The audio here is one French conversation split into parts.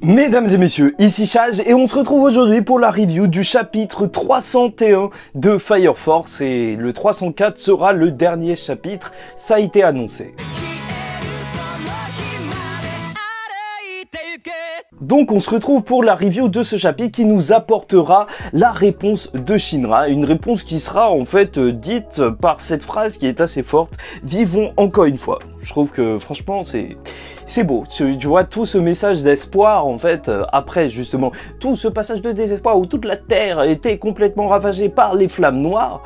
Mesdames et messieurs, ici Chage et on se retrouve aujourd'hui pour la review du chapitre 301 de Fire Force et le 304 sera le dernier chapitre, ça a été annoncé. Donc on se retrouve pour la review de ce chapitre qui nous apportera la réponse de Shinra, une réponse qui sera en fait dite par cette phrase qui est assez forte, vivons encore une fois. Je trouve que franchement c'est beau, tu vois tout ce message d'espoir en fait, après justement tout ce passage de désespoir où toute la terre était complètement ravagée par les flammes noires.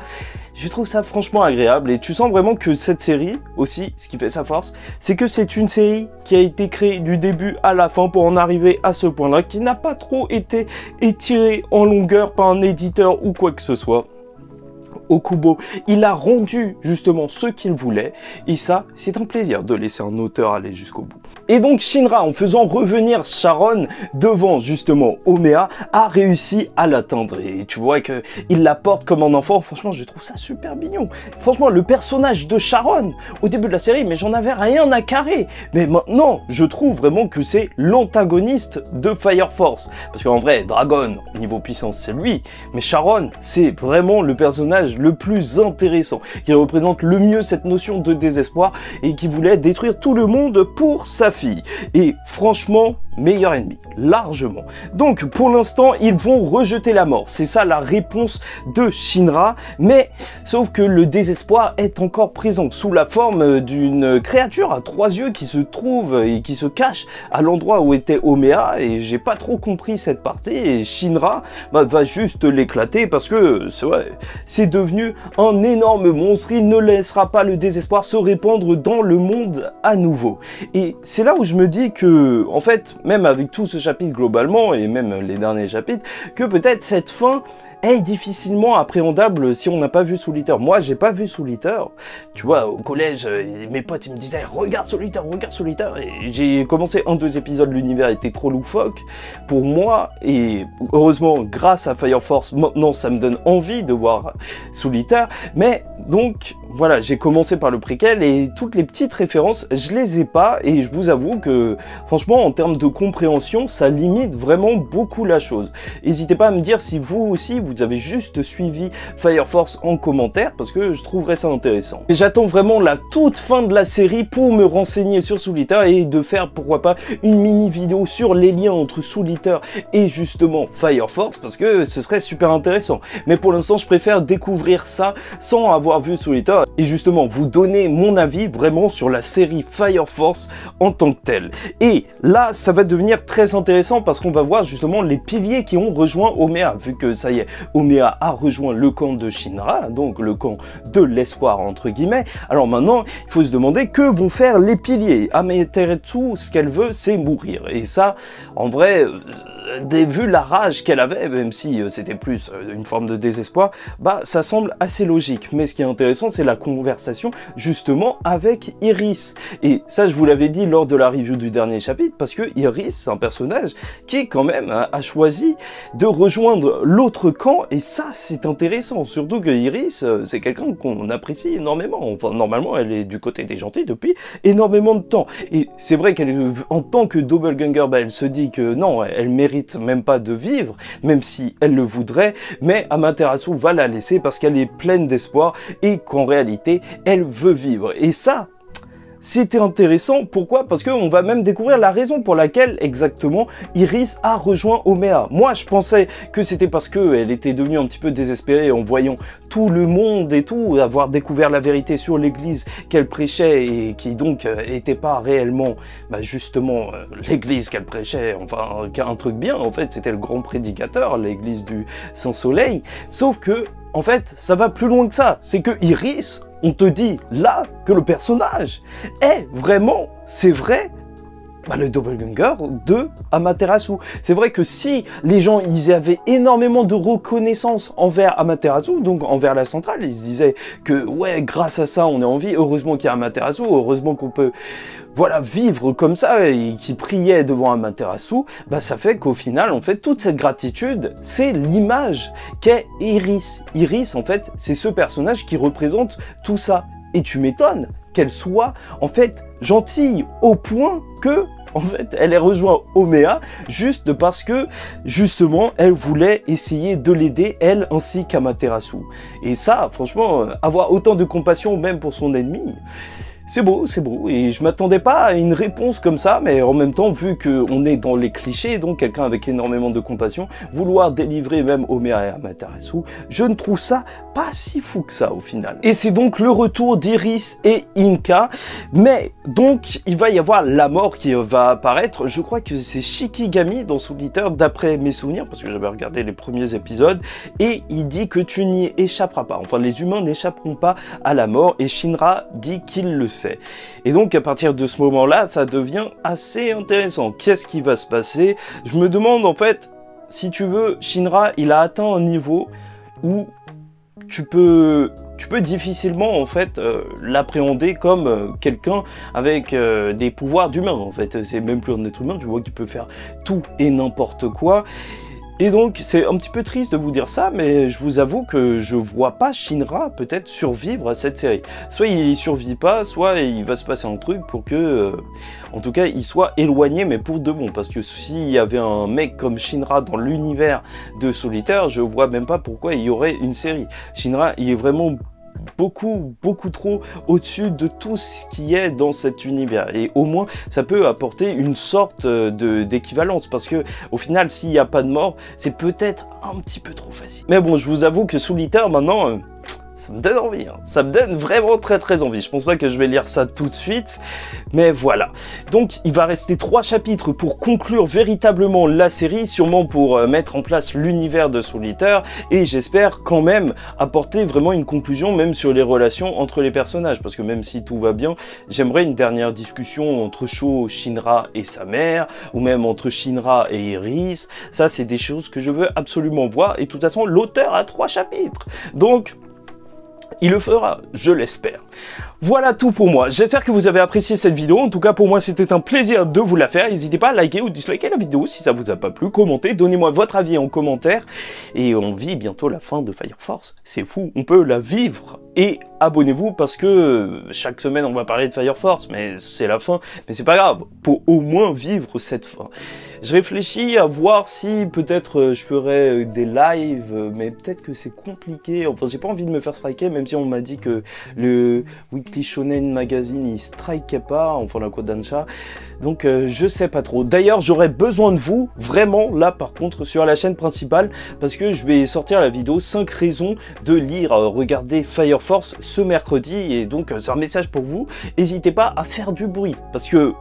Je trouve ça franchement agréable et tu sens vraiment que cette série aussi, ce qui fait sa force, c'est que c'est une série qui a été créée du début à la fin pour en arriver à ce point-là, qui n'a pas trop été étirée en longueur par un éditeur ou quoi que ce soit. Okubo, il a rendu justement ce qu'il voulait et ça, c'est un plaisir de laisser un auteur aller jusqu'au bout. Et donc Shinra, en faisant revenir Sharon devant justement Omea, a réussi à l'atteindre et tu vois que il la porte comme un enfant. Franchement, je trouve ça super mignon. Franchement, le personnage de Sharon au début de la série, mais j'en avais rien à carrer. Mais maintenant, je trouve vraiment que c'est l'antagoniste de Fire Force parce qu'en vrai, Dragon niveau puissance c'est lui, mais Sharon c'est vraiment le personnage le plus intéressant, qui représente le mieux cette notion de désespoir et qui voulait détruire tout le monde pour sa fille. Et franchement, meilleur ennemi, largement. Donc pour l'instant, ils vont rejeter la mort. C'est ça la réponse de Shinra, mais sauf que le désespoir est encore présent sous la forme d'une créature à 3 yeux qui se trouve et qui se cache à l'endroit où était Omea et j'ai pas trop compris cette partie et Shinra va juste l'éclater parce que c'est vrai, c'est devenu un énorme monstre, il ne laissera pas le désespoir se répandre dans le monde à nouveau. Et c'est là où je me dis que, en fait, même avec tout ce chapitre globalement, et même les derniers chapitres, que peut-être cette fin est difficilement appréhendable si on n'a pas vu Soul Eater. Moi, j'ai pas vu Soul Eater. Tu vois, au collège, mes potes, ils me disaient « Regarde Soul Eater, regarde Soul Eater !» Et j'ai commencé 1-2 épisodes, l'univers était trop loufoque pour moi. Et heureusement, grâce à Fire Force, maintenant, ça me donne envie de voir Soul Eater. Mais donc, voilà, j'ai commencé par le préquel et toutes les petites références, je les ai pas. Et je vous avoue que, franchement, en termes de compréhension, ça limite vraiment beaucoup la chose. N'hésitez pas à me dire si vous aussi, vous avez juste suivi Fire Force en commentaire parce que je trouverais ça intéressant. Et j'attends vraiment la toute fin de la série pour me renseigner sur Soul Eater et de faire pourquoi pas une mini vidéo sur les liens entre Soul Eater et justement Fire Force parce que ce serait super intéressant. Mais pour l'instant, je préfère découvrir ça sans avoir vu Soul Eater et justement vous donner mon avis vraiment sur la série Fire Force en tant que telle. Et là, ça va devenir très intéressant parce qu'on va voir justement les piliers qui ont rejoint Omea vu que ça y est, Omea a rejoint le camp de Shinra, donc le camp de l'espoir entre guillemets. Alors maintenant, il faut se demander que vont faire les piliers. Amaterasu, ce qu'elle veut, c'est mourir. Et ça, en vrai, vu la rage qu'elle avait, même si c'était plus une forme de désespoir, bah ça semble assez logique. Mais ce qui est intéressant, c'est la conversation justement avec Iris. Et ça, je vous l'avais dit lors de la review du dernier chapitre, parce que Iris, c'est un personnage qui quand même a choisi de rejoindre l'autre camp. Et ça, c'est intéressant, surtout que Iris, c'est quelqu'un qu'on apprécie énormément. Enfin, normalement, elle est du côté des gentils depuis énormément de temps. Et c'est vrai qu'elle, en tant que doppelganger, bah, elle se dit que non, elle mérite même pas de vivre, même si elle le voudrait, mais Amaterasu va la laisser parce qu'elle est pleine d'espoir et qu'en réalité, elle veut vivre. Et ça, c'était intéressant. Pourquoi? Parce qu'on va même découvrir la raison pour laquelle exactement Iris a rejoint Omea. Moi, je pensais que c'était parce qu'elle était devenue un petit peu désespérée en voyant tout le monde et tout, avoir découvert la vérité sur l'église qu'elle prêchait et qui donc n'était pas réellement, bah, justement, l'église qu'elle prêchait, enfin, un truc bien, en fait, c'était le grand prédicateur, l'église du Saint-Soleil. Sauf que, en fait, ça va plus loin que ça. C'est que Iris, on te dit là que le personnage est vraiment, c'est vrai, bah, le doppelganger de Amaterasu. C'est vrai que si les gens ils avaient énormément de reconnaissance envers Amaterasu, donc envers la centrale, ils se disaient que ouais, grâce à ça on est en vie, heureusement qu'il y a Amaterasu, heureusement qu'on peut voilà vivre comme ça et qui priait devant Amaterasu, bah ça fait qu'au final en fait toute cette gratitude c'est l'image qu'est Iris. Iris en fait c'est ce personnage qui représente tout ça et tu m'étonnes qu'elle soit en fait gentille au point que En fait, elle est rejoint Omea juste parce que, justement, elle voulait essayer de l'aider, elle ainsi qu'Amaterasu. Et ça, franchement, avoir autant de compassion même pour son ennemi, c'est beau, et je m'attendais pas à une réponse comme ça, mais en même temps, vu qu'on est dans les clichés, donc quelqu'un avec énormément de compassion, vouloir délivrer même Omea et Amaterasu, je ne trouve ça pas si fou que ça au final. Et c'est donc le retour d'Iris et Inka, mais donc il va y avoir la mort qui va apparaître, je crois que c'est Shikigami dans Soul Eater, d'après mes souvenirs, parce que j'avais regardé les premiers épisodes, et il dit que tu n'y échapperas pas, enfin les humains n'échapperont pas à la mort, et Shinra dit qu'il le sait. Et donc à partir de ce moment-là, ça devient assez intéressant. Qu'est-ce qui va se passer? Je me demande en fait, si tu veux, Shinra, il a atteint un niveau où tu peux difficilement en fait l'appréhender comme quelqu'un avec des pouvoirs d'humain. En fait, c'est même plus un être humain, tu vois qu'il peut faire tout et n'importe quoi. Et donc, c'est un petit peu triste de vous dire ça, mais je vous avoue que je vois pas Shinra peut-être survivre à cette série. Soit il survit pas, soit il va se passer un truc pour que, en tout cas, il soit éloigné, mais pour de bon. Parce que s'il y avait un mec comme Shinra dans l'univers de Soul Eater, je vois même pas pourquoi il y aurait une série. Shinra, il est vraiment beaucoup trop au-dessus de tout ce qui est dans cet univers, et au moins ça peut apporter une sorte d'équivalence, parce que au final s'il n'y a pas de mort, c'est peut-être un petit peu trop facile. Mais bon, je vous avoue que Soul Eater maintenant ça me donne envie, hein. Ça me donne vraiment très envie. Je pense pas que je vais lire ça tout de suite, mais voilà. Donc il va rester 3 chapitres pour conclure véritablement la série, sûrement pour mettre en place l'univers de Soul Eater, et j'espère quand même apporter vraiment une conclusion même sur les relations entre les personnages, parce que même si tout va bien, j'aimerais une dernière discussion entre Sho, Shinra et sa mère, ou même entre Shinra et Iris. Ça, c'est des choses que je veux absolument voir, et de toute façon, l'auteur a 3 chapitres. Donc, il le fera, je l'espère. Voilà tout pour moi. J'espère que vous avez apprécié cette vidéo. En tout cas, pour moi, c'était un plaisir de vous la faire. N'hésitez pas à liker ou disliker la vidéo si ça vous a pas plu. Commentez, donnez-moi votre avis en commentaire. Et on vit bientôt la fin de Fire Force. C'est fou, on peut la vivre. Et abonnez-vous parce que chaque semaine, on va parler de Fire Force. Mais c'est la fin. Mais c'est pas grave, pour au moins vivre cette fin. Je réfléchis à voir si peut-être je ferais des lives, mais peut-être que c'est compliqué. Enfin, j'ai pas envie de me faire striker, même si on m'a dit que le Weekly Shonen Magazine, il strikeait pas, enfin la Kodansha. Donc je sais pas trop. D'ailleurs, j'aurais besoin de vous, vraiment, là par contre, sur la chaîne principale, parce que je vais sortir la vidéo 5 raisons de lire, regarder Fire Force ce mercredi, et donc c'est un message pour vous. N'hésitez pas à faire du bruit, parce que,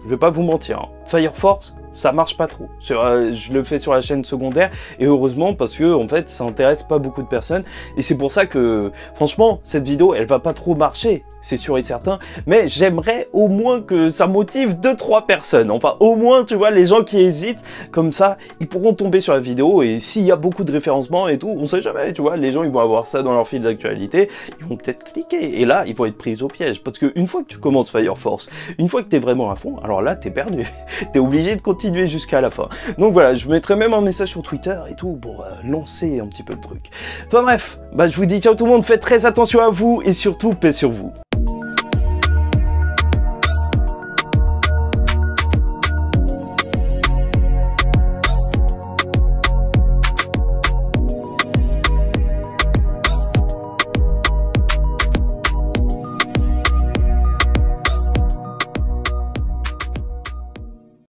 je vais pas vous mentir, hein, Fire Force, ça marche pas trop. Je le fais sur la chaîne secondaire, et heureusement, parce que en fait ça intéresse pas beaucoup de personnes, et c'est pour ça que franchement cette vidéo elle va pas trop marcher, c'est sûr et certain, mais j'aimerais au moins que ça motive 2-3 personnes, enfin au moins tu vois, les gens qui hésitent, comme ça ils pourront tomber sur la vidéo, et s'il y a beaucoup de référencement et tout, on sait jamais, tu vois, les gens ils vont avoir ça dans leur fil d'actualité, ils vont peut-être cliquer, et là ils vont être pris au piège, parce que une fois que tu commences Fire Force, une fois que t'es vraiment à fond, alors là t'es perdu, t'es obligé de continuer jusqu'à la fin. Donc voilà, je mettrai même un message sur Twitter et tout pour lancer un petit peu le truc. Enfin bref, je vous dis ciao tout le monde, faites très attention à vous et surtout paix sur vous.